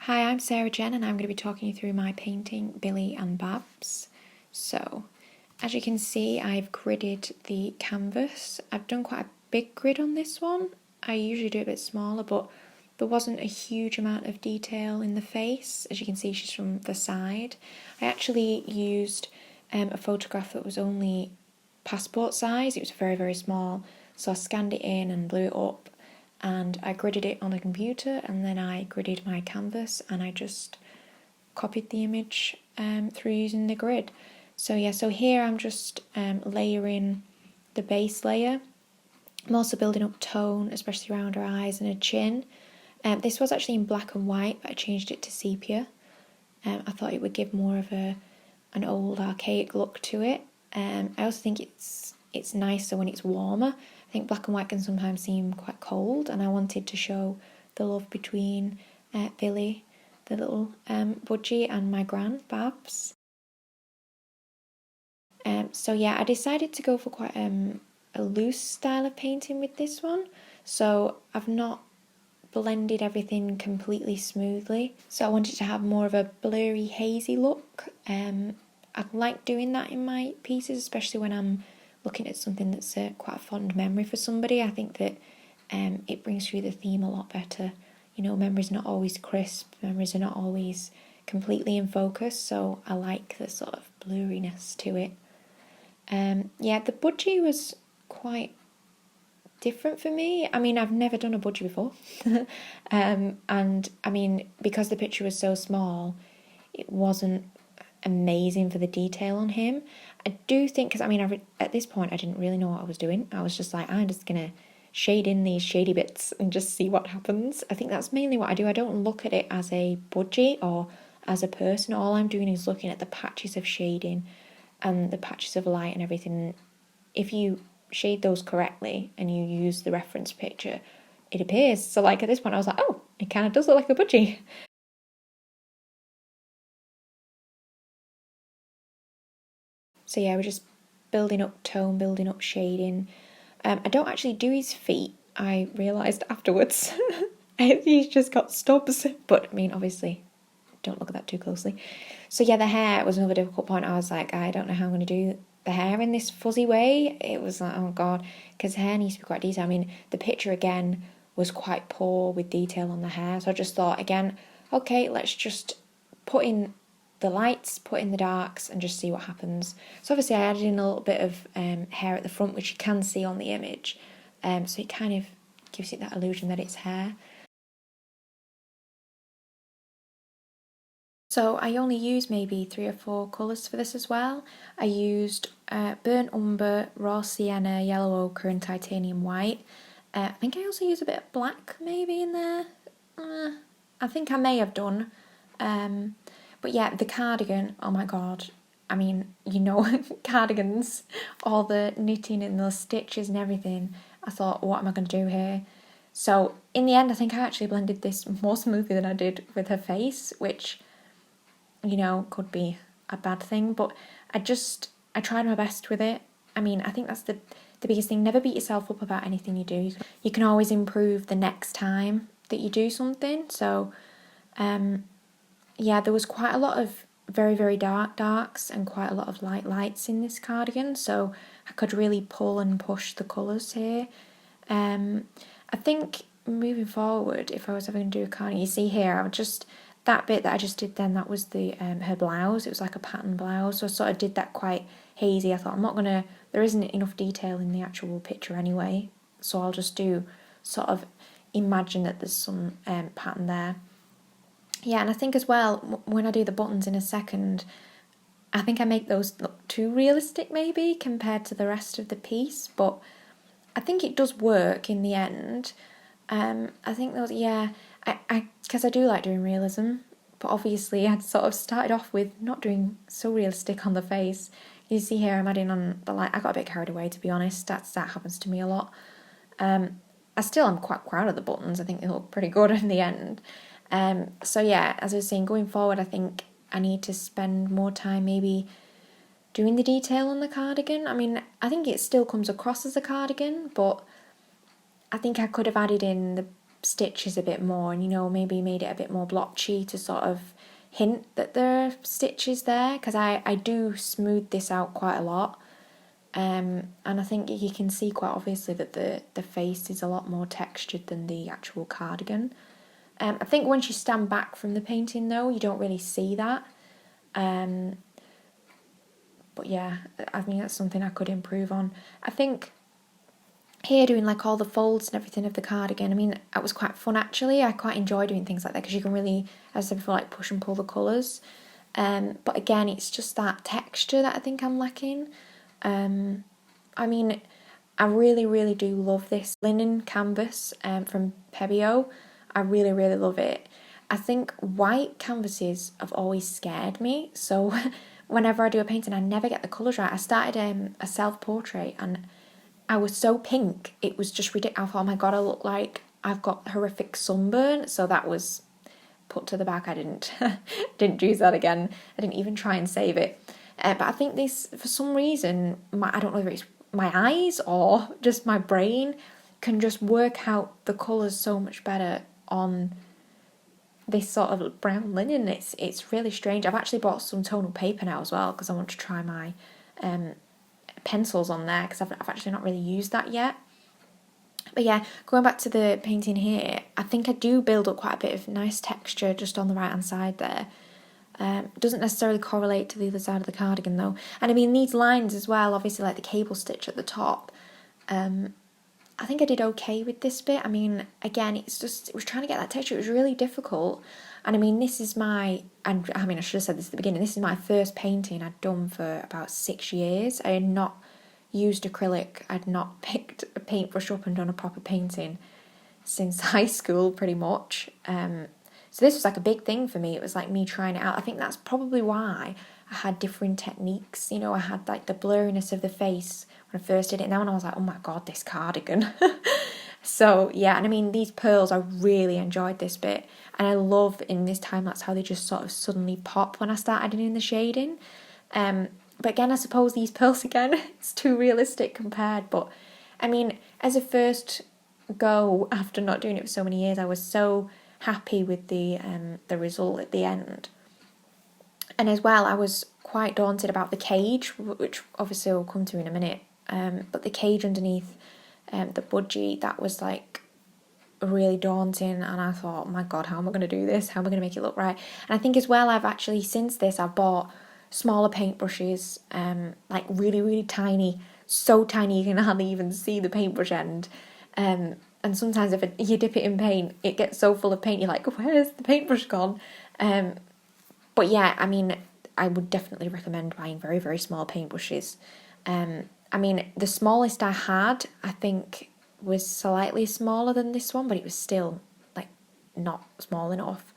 Hi, I'm Sarah Jenn and I'm going to be talking you through my painting Billy and Babs. So, as you can see, I've gridded the canvas. I've done quite a big grid on this one. I usually do it a bit smaller, but there wasn't a huge amount of detail in the face. As you can see, she's from the side. I actually used a photograph that was only passport size. It was very, very small. So I scanned it in and blew it up, and I gridded it on a computer, and then I gridded my canvas and I just copied the image through using the grid. So here I'm just layering the base layer. I'm also building up tone, especially around her eyes and her chin. This was actually in black and white, but I changed it to sepia. I thought it would give more of an old archaic look to it. I also think it's nicer when it's warmer. I think black and white can sometimes seem quite cold, and I wanted to show the love between Billy, the little budgie, and my gran, Babs. I decided to go for quite a loose style of painting with this one. So I've not blended everything completely smoothly. So I wanted to have more of a blurry, hazy look. I like doing that in my pieces, especially when I'm looking at something that's quite a fond memory for somebody. I think that it brings through the theme a lot better. You know, memories are not always crisp, memories are not always completely in focus, so I like the sort of blurriness to it. The budgie was quite different for me. I mean, I've never done a budgie before. And I mean, because the picture was so small, it wasn't amazing for the detail on him. I do think, because I mean, at this point I didn't really know what I was doing. I was just like, I'm just gonna shade in these shady bits and just see what happens. I think that's mainly what I do. I don't look at it as a budgie or as a person. All I'm doing is looking at the patches of shading and the patches of light and everything. If you shade those correctly and you use the reference picture, it appears. So like at this point I was like, oh, it kind of does look like a budgie. So yeah, we're just building up tone, building up shading. I don't actually do his feet. I realised afterwards. He's just got stubs. But I mean, obviously, don't look at that too closely. So yeah, the hair was another difficult point. I was like, I don't know how I'm going to do the hair in this fuzzy way. It was like, oh God, because hair needs to be quite detailed. I mean, the picture again was quite poor with detail on the hair. So I just thought, again, okay, let's just put in the lights, put in the darks, and just see what happens. So obviously I added in a little bit of hair at the front, which you can see on the image. So it kind of gives it that illusion that it's hair. So I only used maybe 3 or 4 colours for this as well. I used burnt umber, raw sienna, yellow ochre and titanium white. I think I also used a bit of black maybe in there. I think I may have done. But yeah, the cardigan, oh my God. I mean, you know, cardigans, all the knitting and those stitches and everything. I thought, what am I going to do here? So in the end, I think I actually blended this more smoothly than I did with her face, which, you know, could be a bad thing. But I tried my best with it. I mean, I think that's the biggest thing. Never beat yourself up about anything you do. You can always improve the next time that you do something. So, there was quite a lot of very, very dark darks and quite a lot of light lights in this cardigan, so I could really pull and push the colours here. I think moving forward, if I was ever going to do a cardigan, you see here, I would just, that bit that I just did then, that was the her blouse. It was like a pattern blouse, so I sort of did that quite hazy. I thought I'm not going to, there isn't enough detail in the actual picture anyway, so I'll just do sort of imagine that there's some pattern there. Yeah, and I think as well, when I do the buttons in a second, I think I make those look too realistic maybe compared to the rest of the piece, but I think it does work in the end. I think those, because I do like doing realism, but obviously I'd sort of started off with not doing so realistic on the face. You see here I'm adding on the light. I got a bit carried away, to be honest. That happens to me a lot. I still am quite proud of the buttons. I think they look pretty good in the end. As I was saying, going forward, I think I need to spend more time maybe doing the detail on the cardigan. I mean, I think it still comes across as a cardigan, but I think I could have added in stitches a bit more, and, you know, maybe made it a bit more blotchy to sort of hint that there are stitches there, because I do smooth this out quite a lot. And I think you can see quite obviously that the face is a lot more textured than the actual cardigan. I think once you stand back from the painting though, you don't really see that. But yeah, I mean, that's something I could improve on. I think here doing like all the folds and everything of the cardigan, I mean, it was quite fun actually. I quite enjoy doing things like that because you can really, as I said before, like push and pull the colours. But again, it's just that texture that I think I'm lacking. I mean, I really, really do love this linen canvas from Pebeo. I really, really love it. I think white canvases have always scared me. So whenever I do a painting, I never get the colours right. I started a self-portrait and I was so pink. It was just ridiculous. I thought, oh my God, I look like I've got horrific sunburn. So that was put to the back. I didn't use that again. I didn't even try and save it. But I think this, for some reason, I don't know whether it's my eyes or just my brain, can just work out the colours so much better on this sort of brown linen. It's really strange. I've actually bought some tonal paper now as well because I want to try my pencils on there because I've actually not really used that yet. But yeah, going back to the painting here, I think I do build up quite a bit of nice texture just on the right hand side there. Doesn't necessarily correlate to the other side of the cardigan though. And I mean these lines as well, obviously like the cable stitch at the top, I think I did okay with this bit. I mean, again, it was trying to get that texture. It was really difficult. And I mean, I should have said this at the beginning. This is my first painting I'd done for about 6 years. I had not used acrylic. I'd not picked a paintbrush up and done a proper painting since high school, pretty much. So this was like a big thing for me. It was like me trying it out. I think that's probably why I had different techniques. You know, I had like the blurriness of the face when I first did it. Now when I was like, oh my God, this cardigan. So yeah, and I mean, these pearls, I really enjoyed this bit. And I love in this time lapse how they just sort of suddenly pop when I start adding in the shading. But again, I suppose these pearls again, it's too realistic compared. But I mean, as a first go after not doing it for so many years, I was so happy with the result at the end. And as well, I was quite daunted about the cage, which obviously we'll come to in a minute. But the cage underneath the budgie, that was like really daunting. And I thought, oh my God, how am I going to do this? How am I going to make it look right? And I think as well, I've actually, since this, I've bought smaller paintbrushes, like really, really tiny, so tiny you can hardly even see the paintbrush end. And sometimes if you dip it in paint, it gets so full of paint, you're like, where's the paintbrush gone? But yeah, I mean, I would definitely recommend buying very, very small paintbrushes. I mean, the smallest I had, I think, was slightly smaller than this one, but it was still, like, not small enough.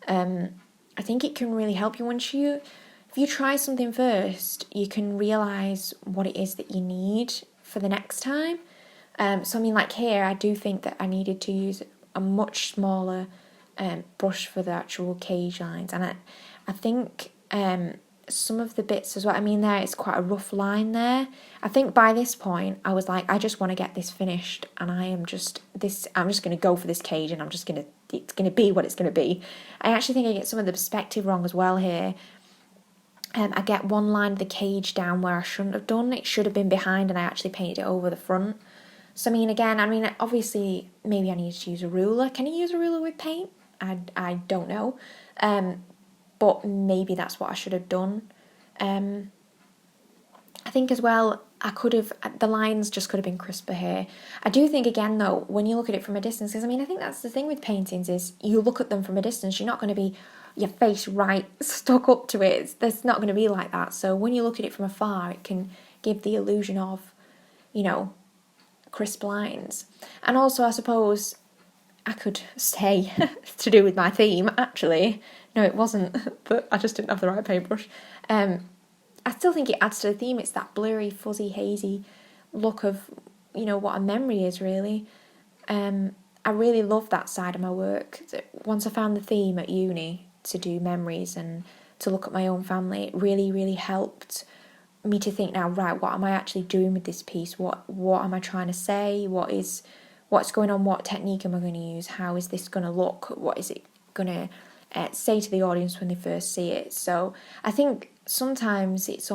I think it can really help you if you try something first, you can realise what it is that you need for the next time. So I mean, like here, I do think that I needed to use a much smaller brush for the actual cage lines, and I think some of the bits as well. I mean, there is quite a rough line there. I think by this point, I was like, I just want to get this finished, and I'm just going to go for this cage, and it's going to be what it's going to be. I actually think I get some of the perspective wrong as well here. I get one line of the cage down where I shouldn't have done. It should have been behind, and I actually painted it over the front. So, I mean, obviously, maybe I need to use a ruler. Can you use a ruler with paint? I don't know. But maybe that's what I should have done. I think as well, the lines just could have been crisper here. I do think, again, though, when you look at it from a distance, because, I mean, I think that's the thing with paintings is you look at them from a distance, you're not going to be your face right stuck up to it. It's not going to be like that. So when you look at it from afar, it can give the illusion of, you know, crisp lines. And also, I suppose I could say to do with my theme, actually. No, it wasn't, but I just didn't have the right paintbrush. I still think it adds to the theme. It's that blurry, fuzzy, hazy look of, you know, what a memory is, really. I really love that side of my work. Once I found the theme at uni to do memories and to look at my own family, it really, really helped me to think now, right, what am I actually doing with this piece? What am I trying to say? What is what's going on, what technique am I going to use, how is this going to look, what is it going to say to the audience when they first see it. So I think sometimes it's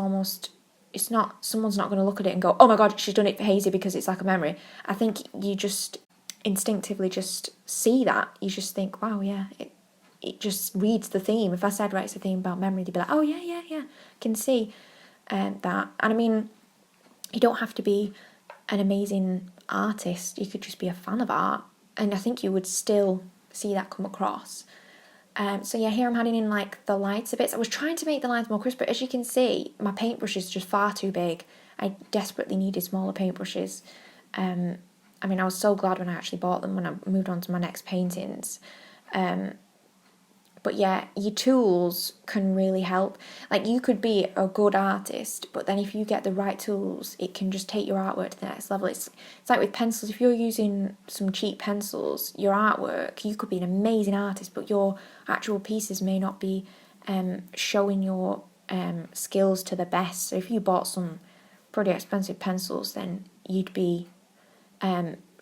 not, someone's not going to look at it and go, oh my god, she's done it for Hazy because it's like a memory. I think you just instinctively just see that. You just think, wow, yeah, it just reads the theme. If I said, right, it's a theme about memory, they'd be like, oh yeah, I can see that. And I mean, you don't have to be an amazing artist, you could just be a fan of art, and I think you would still see that come across. So yeah, here I'm adding in like the lights a bit. I was trying to make the lines more crisp, but as you can see, my paintbrush is just far too big. I desperately needed smaller paintbrushes. I mean, I was so glad when I actually bought them when I moved on to my next paintings. But yeah, your tools can really help. Like, you could be a good artist, but then if you get the right tools, it can just take your artwork to the next level. It's like with pencils. If you're using some cheap pencils, your artwork, you could be an amazing artist, but your actual pieces may not be showing your skills to the best. So if you bought some pretty expensive pencils, then you'd be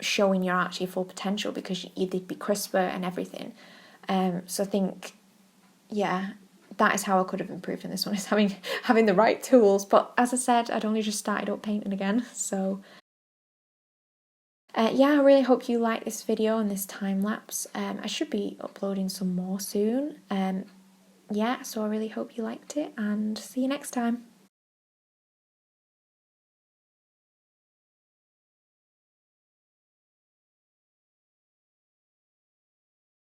showing your actually full potential, because they'd be crisper and everything. So I think, yeah, that is how I could have improved in this one, is having the right tools. But as I said, I'd only just started up painting again, so yeah, I really hope you like this video and this time lapse. I should be uploading some more soon. Yeah, so I really hope you liked it, and see you next time.